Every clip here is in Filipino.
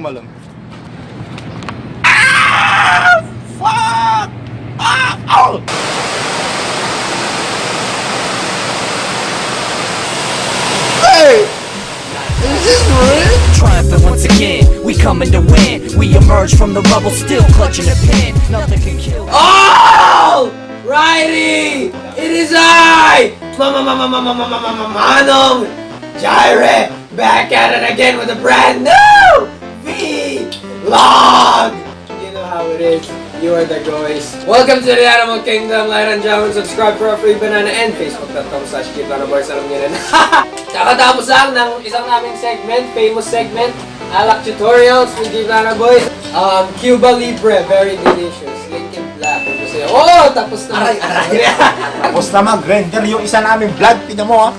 Tumalon. Fuck! Oh! Hey! Is this real? Triumphant once again, we coming to win. We emerge from the rubble, still clutching the pen. Nothing can kill. Oh! Righty! It is I! Manong! Jireh! Back at it again with a brand new vlog! You know how it is. You are the guys. Welcome to the Animal Kingdom. Like and gentlemen, subscribe for a free banana and facebook.com/Gplana boys. Alam nyo na. Kakatapos lang ng isang naming segment, famous segment, Alak tutorials with Gplana boys. CUBA LIBRE, very delicious. Link in black. Oh, tapos na. Aray. Tapos na mag-render yung isa naming vlog. Tingnan mo, ha?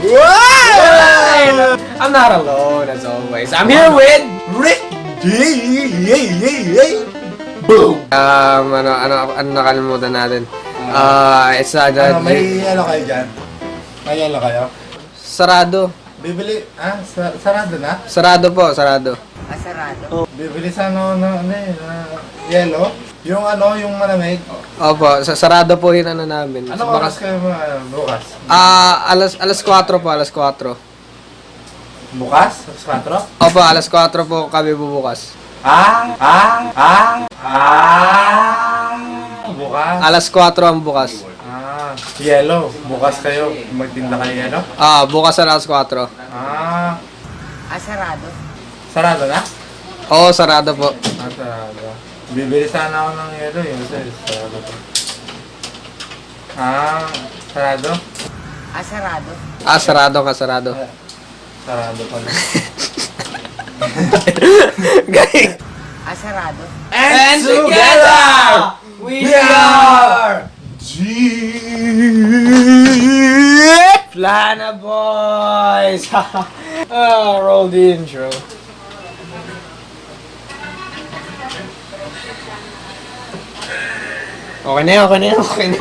Wow! I'm not alone as always. I'm here with Rick. Boom! ano nakalimutan natin? It's may ano kayo dyan? May ano kayo? Sarado. Bibili, sarado na? Sarado po, sarado. Sarado? Bibili sa yellow? Yung yung malamig? Opo, sarado po yun namin. Ano oras kayo bukas? Alas 4 po, alas 4. Bukas? Alas 4? Opo, alas 4 po kami bubukas. Bukas? Alas 4 ang bukas. Yellow. Bukas kayo. Magtinda kayo yellow? Bukas alas 4. Sarado. Sarado na? Oo, sarado po. Sarado. Bibili sana ako ng yellow. Yung sarado po. Sarado? Sarado. Sarado ka, sarado. Sarado pala. Guys! Sarado. And together, we are Gplana boys! Roll the intro. Okay na yun.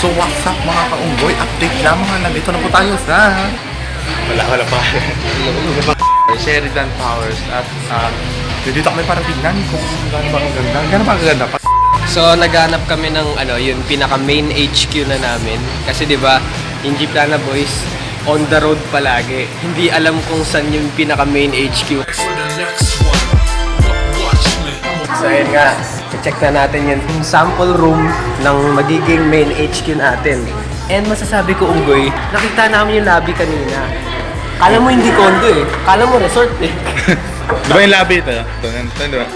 So what's up mga ka-Unggoy? Update lamang na nandito na po tayo sa wala pa Sheridan Powers at dito kami para tignan kung gano'n ba ang ganda pa. So naghanap kami ng yung pinaka main HQ na namin kasi 'di ba, yung Gplana boys on the road palagi. Hindi alam kung saan yung pinaka main HQ. So ayun nga, check na natin yung sample room ng magiging main HQ natin. And masasabi ko, Unggoy, nakita namin yung lobby kanina. Kala mo hindi condo eh. Kala mo resort eh. Di ba yung lobby ito? Ito, di ba?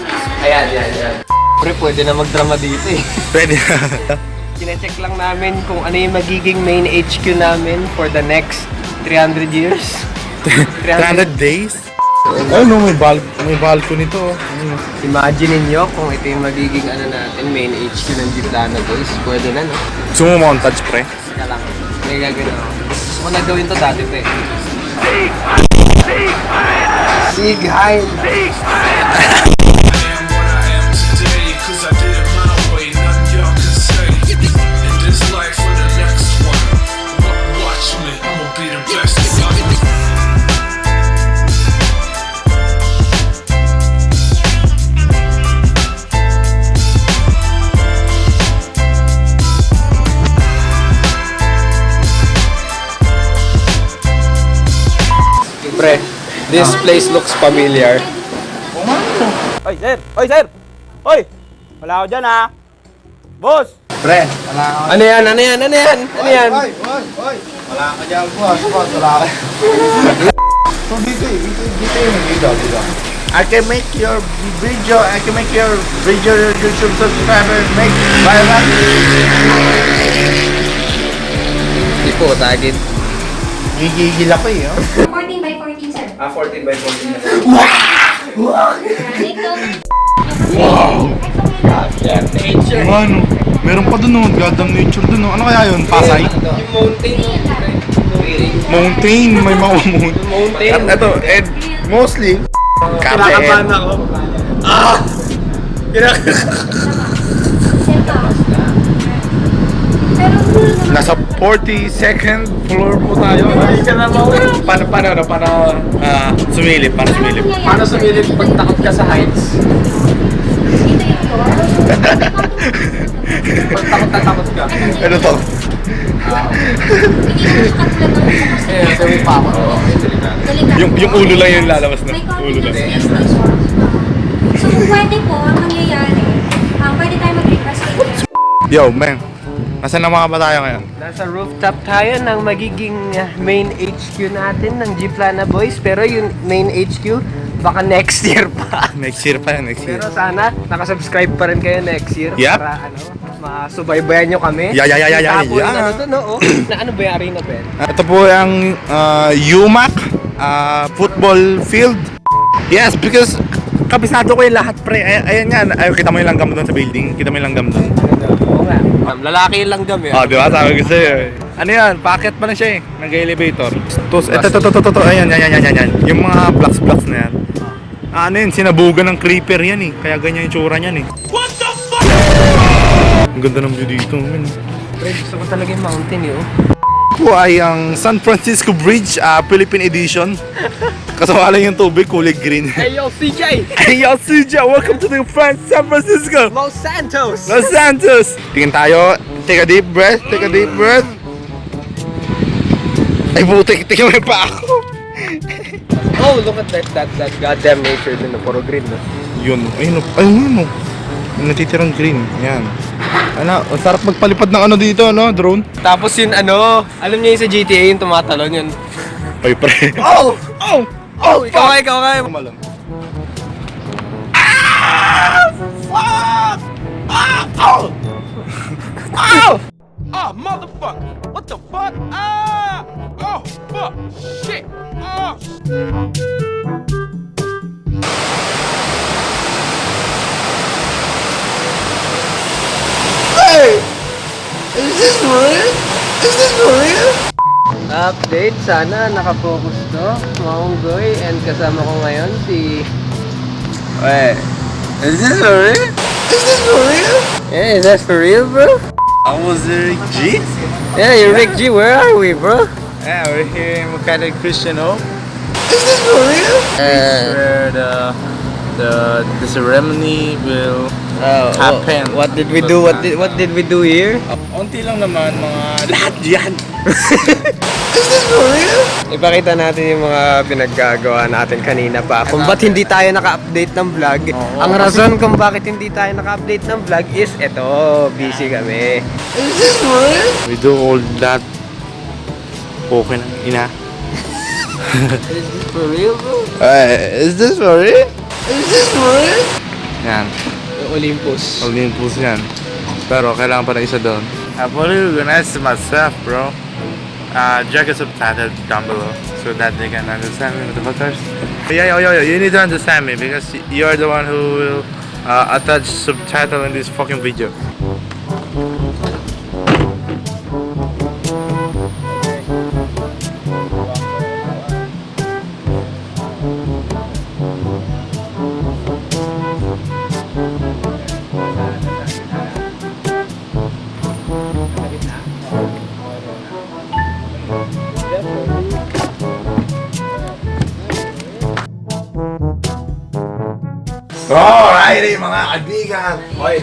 Ayan. Pre, pwede na magdrama dito eh. Pwede. Kine-check lang namin kung ano yung magiging main HQ namin for the next 300 years. 300 days? May balcony to. Imagine niyo kung ito yung magiging natin, main HQ ng Gplana boys. Pwede na, no? Gusto mo montage, pre? Kaya lang, may gagawin ako. Gusto ko nagawin to dati, pre. Sig Heil! Pre, this place looks familiar. Oy, sir! Oy! Wala ako dyan, ha? Boss! Pre, wala ka. Ano yan? Oy! Wala ka dyan, boss. Wala ka. So, dito. I can make your video YouTube subscribers make viral. Hindi po, tagin. Gigigil ako eh, oh. 14 by 14, sir. 14 by 14 na. Goddamn nature. Ano? Meron pa dun, no? Goddamn nature dun, no? Ano kaya yun? Pasay? Yung mountain. Mountain, may mga Mountain. At ito, and mostly, Kinakabahan ako. nasa 42nd floor po tayo. Paano sumilip? Paano sumilip pag takot ka sa heights? Pag takot ka. Ano to? Sabi pa ako. Yung ulo lang yung lalabas na. Ulo lang. So kung pwede po, ang mangyayari, pwede tayo mag-request kayo. Yo, man. Nasaan na mga ba tayo ngayon? Nasa rooftop tayo ng magiging main HQ natin ng Gplana Boys. Pero yung main HQ, baka next year pa. Next year pa yun, next year. Pero sana, nakasubscribe pa rin kayo next year. Yep. Para masubaybayan nyo kami. Yeah. Tapos, ano to, no? Na ano ba yung arena, Ben? Ito po ang UMAC football field. Yes, because kabisado ko yung lahat, pre. Ayan yan. Kita mo yung langgam doon sa building. Kita mo yung langgam doon. Oo nga. Lalaki yung langgam yan. Di ba? Sabi ko sa'yo. Ano yan? Packet pa na siya eh. Nag-elevator. Ito. Ayan. Yung mga blocks na yan. Ano yun? Sinabugan ng creeper yan eh. Kaya ganyan yung tsura niyan eh. What the fuck? Ang ganda ng view dito. Man. Pre, gusto ko talaga yung mountain yun. Ito ay ang San Francisco Bridge Philippine Edition. Kasama lang yung tubig, kulay green. Hey yo, CJ! Hey yo, CJ! Welcome to the San Francisco! Los Santos! Los Santos! Tingin tayo. Take a deep breath. Ay, butik. Tingin mo pa ako. Oh, look at that goddamn nature din na puro green, no? Yun. Ayun. Yung natitirang green. Yan. Ano, ang sarap magpalipad ng ano dito, no? Drone. Tapos yun alam niyo yung sa GTA yung tumatalon yun. Ay, pre. Oh, ikaw nga. Tumalon. Ah, motherfucker! What the fuck? Ah! Oh, fuck! Shit! Ah! Hey! Is this real? Update, sana nakafocus to. Unggoy, and kasama ko ngayon si... Wait. Is this real? Yeah, is that for real, bro? I was Rick G. Yeah, you're Rick G. Where are we, bro? Yeah, we're here in Makati Christian Home. Uh, Where the ceremony will happen. What did we do? What did we do here? Unti lang naman, mga lahat yan. Ipakita natin yung mga pinaggagawa natin kanina pa. Kung ba't hindi tayo naka-update ng vlog. Ang rason kung bakit hindi tayo naka-update ng vlog is busy kami. We do all that. Okay na, ina. Is this for real, bro? Is this for real? Yan. Olympus. Olympus yan. Pero kailangan pa na isa doon. I've already organized myself, bro. Jheck is subtitled down below so that they can understand me, motherfuckers. Yeah, you need to understand me because you're the one who will attach subtitle in this fucking video. Alrighty mga kaibigan! Oy.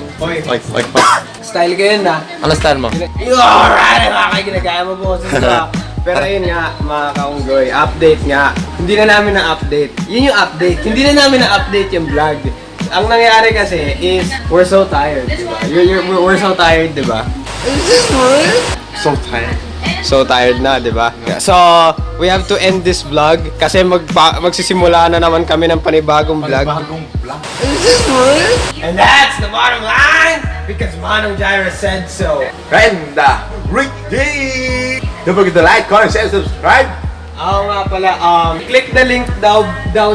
Style ko yun, ha? Ano style mo? Alright, mga ginagaya mo boses ko. Pero yun nga, mga kaunggoy, update nga. Hindi na namin na-update. Yun yung update. Hindi na namin na-update yung vlog. Ang nangyari kasi is, we're so tired, diba? We're so tired, diba? So tired. So tired na, di ba? So, we have to end this vlog kasi magsisimula na naman kami ng panibagong vlog. And that's the bottom line because Manong Jireh said so. Brenda, Rick D! Don't forget to like, comment, share, subscribe. Oo nga pala, click the link down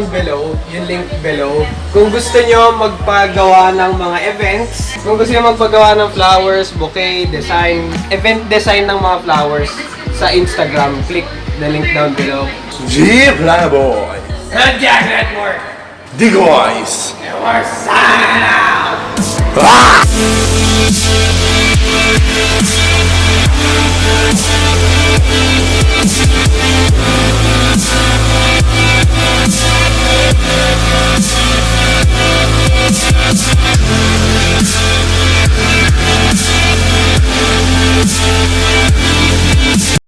below, yung link below. Kung gusto nyo magpagawa ng mga events, kung gusto nyo magpagawa ng flowers, bouquet, design, event design ng mga flowers sa Instagram, click the link down below. Gplana boy! And Jheck Network! The guys! And we're signing out! Ah!